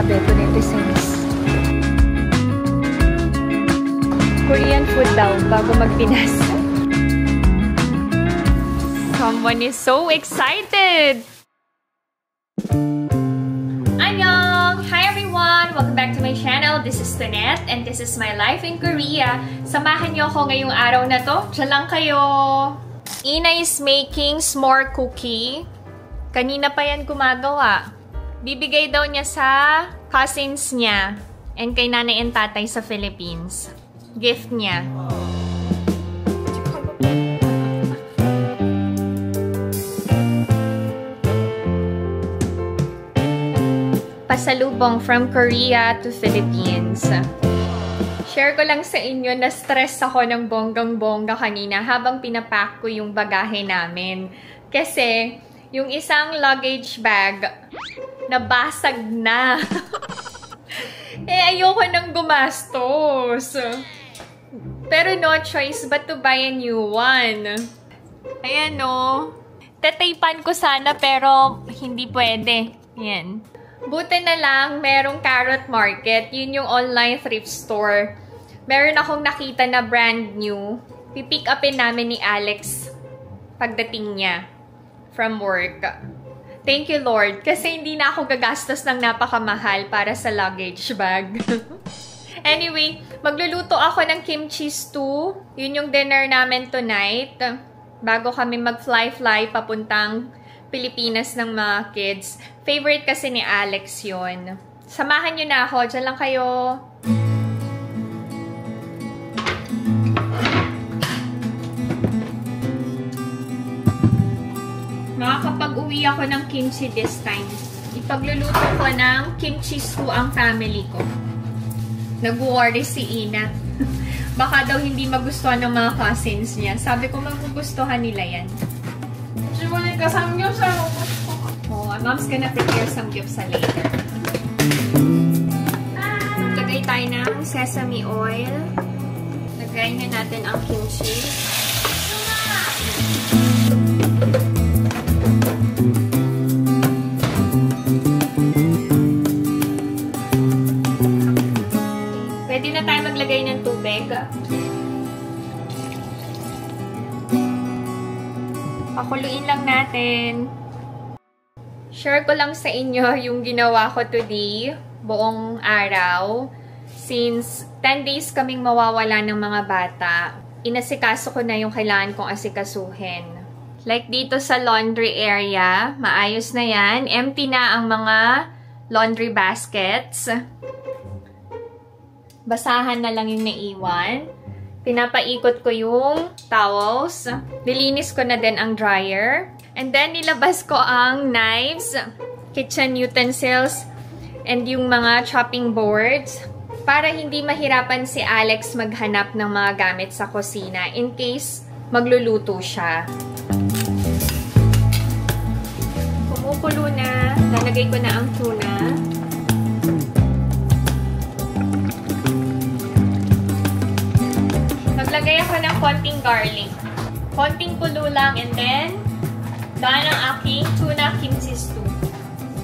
Grabe, ito netizens. Korean food daw bago mag-Pinas. Someone is so excited! Annyeong! Hi everyone! Welcome back to my channel. This is Tonette and this is my life in Korea. Samahan niyo ako ngayong araw na to. Diyan lang kayo! Ina is making s'more cookie. Kanina pa yan gumagawa. Bibigay daw niya sa cousins niya and kay nanay and tatay sa Philippines. Gift niya. Pasalubong from Korea to Philippines. Share ko lang sa inyo na stress ako ng bonggang-bongga kanina habang pinapack ko yung bagahe namin. Kasi yung isang luggage bag nabasag na. Ayoko nang gumastos. Pero no choice but to buy a new one. Ayan o. Tataypan ko sana pero hindi pwede. Yan. Buti na lang merong Carrot Market. Yun yung online thrift store. Meron akong nakita na brand new. Pipick upin namin ni Alex pagdating niya from work. Thank you, Lord. Kasi hindi na ako gagastos ng napakamahal para sa luggage bag. Anyway, magluluto ako ng kimchi stew. Yun yung dinner namin tonight. Bago kami mag-fly papuntang Pilipinas ng mga kids. Favorite kasi ni Alex yun. Samahan nyo na ako. Diyan lang kayo. Nakakapag-uwi ako ng kimchi this time. Ipagluluto ko ng kimchi stew ang family ko. Nag-worry si Ina. Baka daw hindi magustuhan ng mga cousins niya. Sabi ko magugustuhan nila yan. Oh, mom's gonna prepare some gifts later. Lagay tayo ng sesame oil. Lagay na natin ang kimchi. Pwede na tayo maglagay ng tubig. Pakuluin lang natin. Share ko lang sa inyo yung ginawa ko today, buong araw. Since 10 days kaming mawawala ng mga bata, inasikaso ko na yung kailangan kong asikasuhin. Like dito sa laundry area, maayos na yan. Empty na ang mga laundry baskets. Basahan na lang yung naiwan. Pinapaikot ko yung towels. Nilinis ko na din ang dryer. And then, nilabas ko ang knives, kitchen utensils, and yung mga chopping boards para hindi mahirapan si Alex maghanap ng mga gamit sa kusina in case magluluto siya. Kumukulo na. Lalagay ko na ang tuna. Maglagay ako ng konting garlic. Konting kulo lang and then daan ang aking tuna kimchi stew.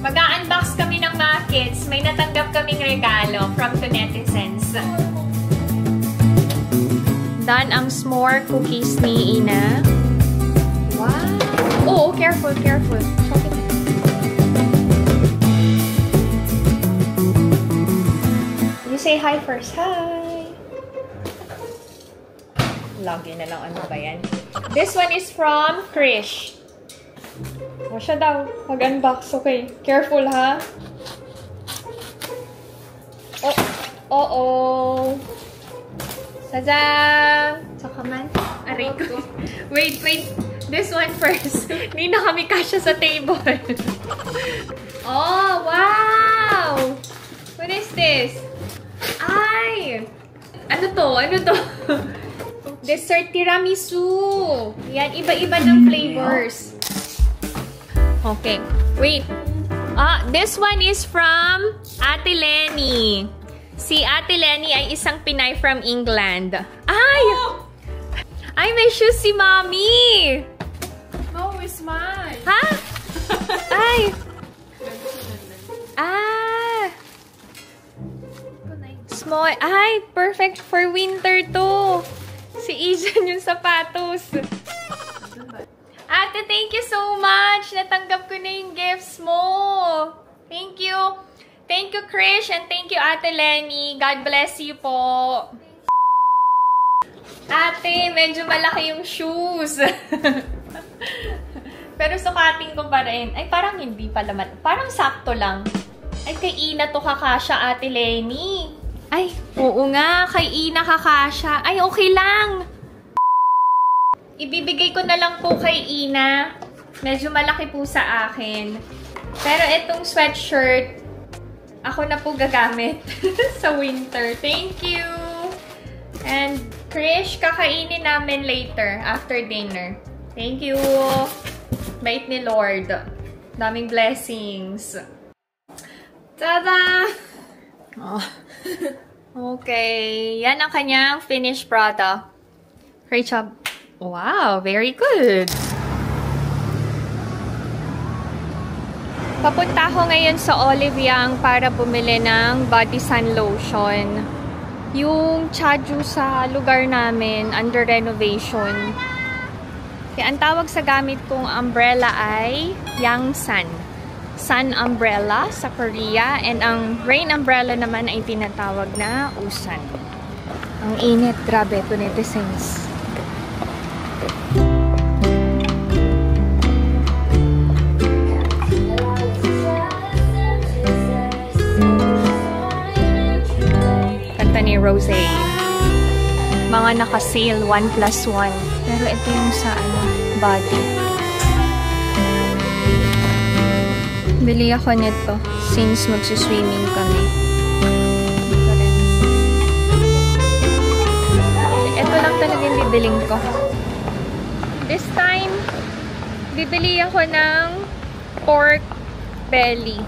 Mag-a-unbox kami ng mga kids. May natanggap kaming regalo from Netizens. Daan ang s'more cookies ni Ina. Wow! Oh, careful, careful. Chocolate. You say hi first. Hi! Lagi na lang. Ano ba yan? This one is from Krish. O siya daw. Mag-unbox. Okay. Careful, ha? Oh. Oh-oh. Tadam! Tsaka man. Aray ko. Wait, wait. This one first. Hindi na kami kasya sa table. Oh, wow! What is this? Ay! Ano to? Ano to? Dessert tiramisu. Yan, iba-iba ng flavors. Okay. Wait. This one is from Ate Lenny. Si Ate Lenny ay isang Pinay from England. Ay! Oh! Ay, may shoes si Mommy! No, it's mine. Ha? Ay! Ah! small. Ay, perfect for winter to. Si Ijan yung sapatos. Ate, thank you so much. Natanggap ko na yung gifts mo. Thank you. Thank you, Krish. And thank you, Ate Lenny. God bless you po. Ate, medyo malaki yung shoes. Pero sukatin ko pa rin. Ay, parang hindi pala. Parang sakto lang. Ay, kay Ina to kakasya, Ate Lenny. Ay, oo nga. Kay Ina kakasya. Ay, okay lang. Ibibigay ko na lang po kay Ina. Medyo malaki po sa akin. Pero itong sweatshirt, ako na po gagamit sa winter. Thank you! And Krish, kakainin namin later, after dinner. Thank you! Bait ni Lord. Daming blessings. Tada! Oh. Okay. Yan ang kanyang finished product. Great job. Wow, very good. Papunta ako ngayon sa Olive Young para bumili ng body sun lotion. Yung Chaju sa lugar namin, under renovation. Kaya ang tawag sa gamit kong umbrella ay Yangsan. Sun umbrella sa Korea. And ang rain umbrella naman ay tinatawag na Usan. Ang init, grabe ito netizens. Ni Rose. Mga naka-sale 1+1. Pero ito yung sa body. Bili ako nito since magsuswimming kami. Ito lang talaga yung bibiling ko. This time, bibili ako ng pork belly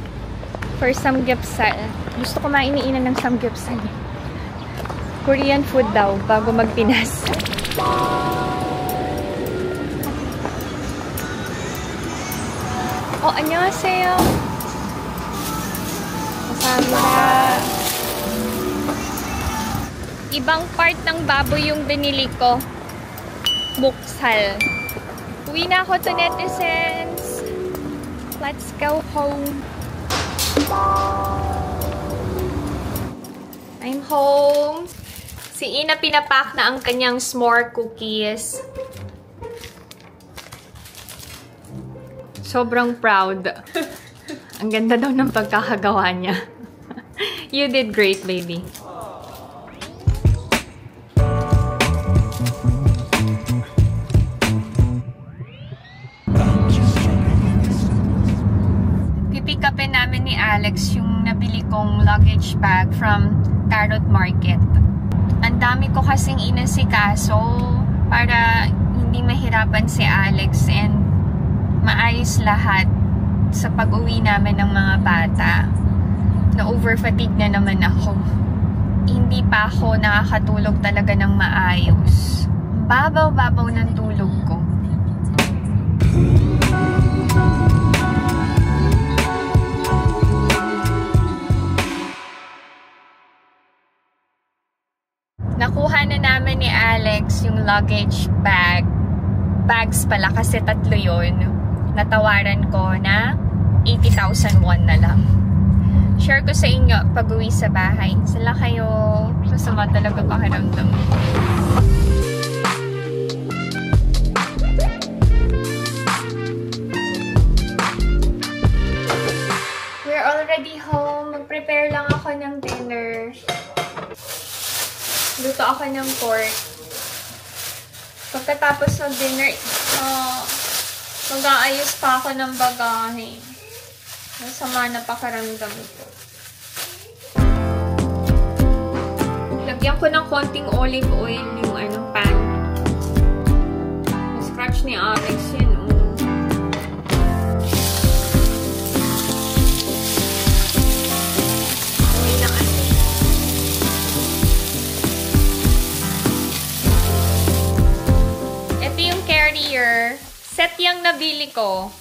for samgyeopsal. Gusto ko mainiinan ng samgyeopsal. Korean food daw, bago mag-Pinas. Oh, annyeonghaseyo. Kasama. Ibang part ng baboy yung binili ko. Buksal. Uwi na ako to netizens. Let's go home. I'm home. Si Ina pinapack na ang kanyang s'more cookies. Sobrang proud. Ang ganda daw ng pagkakagawa niya. You did great, baby. Pipick upin namin ni Alex yung nabili kong luggage bag from Carrot Market. Ang dami ko kasing inasikaso para hindi mahirapan si Alex and maayos lahat sa pag-uwi namin ng mga bata. Na-overfatigue na naman ako. Hindi pa ako nakakatulog talaga ng maayos. Babaw-babaw ng tulog ko. Nakuha na namin ni Alex yung luggage bags pala kasi 3 yun. Natawaran ko na 80,000 won na lang. Share ko sa inyo pag uwi sa bahay. Sala kayo. Masama talaga pakiramdam. We're already home. Mag-prepare lang ako ng dinner. Luto ako ng pork. Pagkatapos ng dinner, mag-aayos pa ako ng bagahe. Masama na pakiramdam ko. Lagyan ko ng konting olive oil yung pan. Na-scratch ni Alex yun. Set yung nabili ko.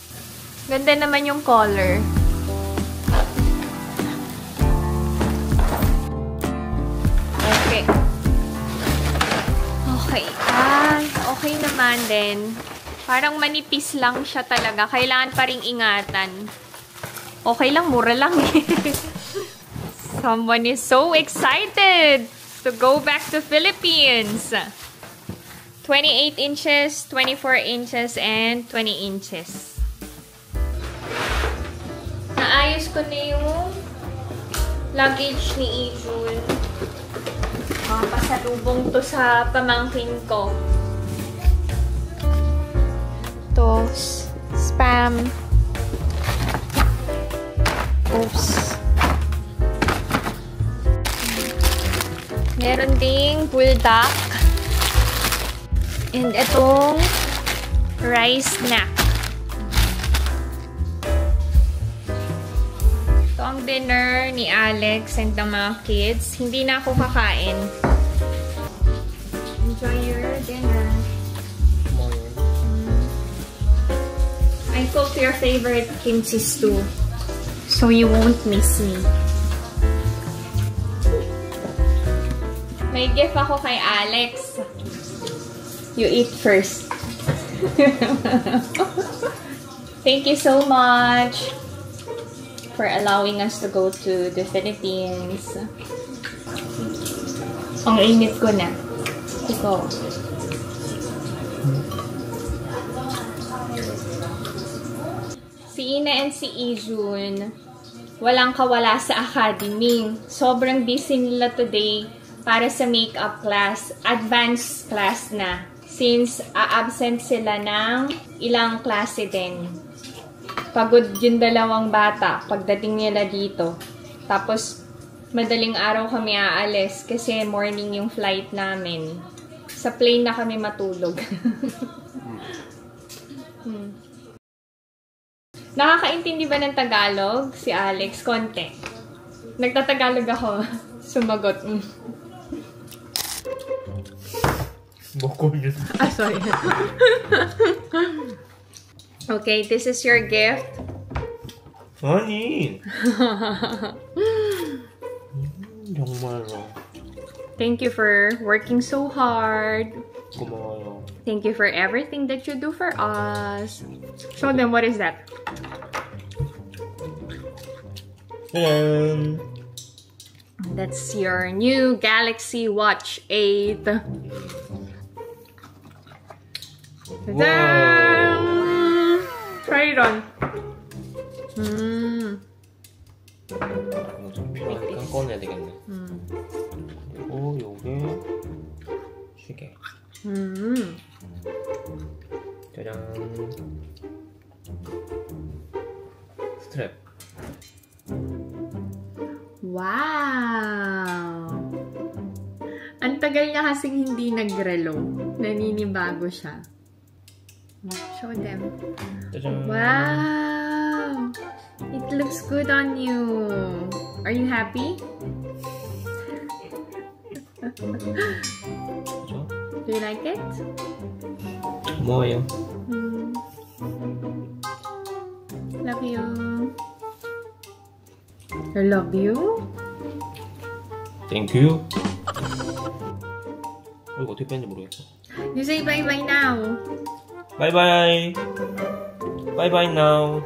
Ganda naman yung color. Ay, okay naman din. Parang manipis lang siya talaga. Kailangan pa ring ingatan. Okay lang, mura lang eh. Someone is so excited to go back to Philippines. 28 inches, 24 inches, and 20 inches. Naayos ko na yung luggage ni Ijun. Pasalubong to sa pamangkin ko. Ito, spam. Oops. Meron ding buldak. And itong rice snack. Ito ang dinner ni Alex and ng mga kids. Hindi na ako kakain. Enjoy your dinner. I cooked your favorite kimchi stew. So you won't miss me. May gift ako kay Alex. You eat first. Thank you so much for allowing us to go to the Philippines. Ang init ko na. Ito. Si Ina and si Ijun, walang kawala sa academy. Sobrang busy nila today para sa makeup class. Advanced class na. Since a-absent sila ng ilang klase din. Pagod yung dalawang bata pagdating nila dito. Tapos, madaling araw kami aalis kasi morning yung flight namin. Sa plane na kami matulog. Nakakaintindi ba ng Tagalog si Alex? Konti. Nagtatagalog ako. Sumagot. Boko yun. Sorry. Okay, this is your gift. Honey! 정말로. Thank you for working so hard. 고마워요. Thank you for everything that you do for us. Show them, what is that? That's your new Galaxy Watch 8. Wow. Try it on. 잠깐 꺼내야 되겠네. 그리고 요게 시계. 짜잔. 스트랩. Wow! Ang tagal niya kasing hindi nag-relo. Naninibago siya. Show them. 짜잔. Wow! It looks good on you. Are you happy? 그죠? Do you like it? 고마워요. Love you. I love you. Thank you. 이거 어떻게 빼는지 모르겠어. You say bye-bye now. Bye bye. Bye bye now.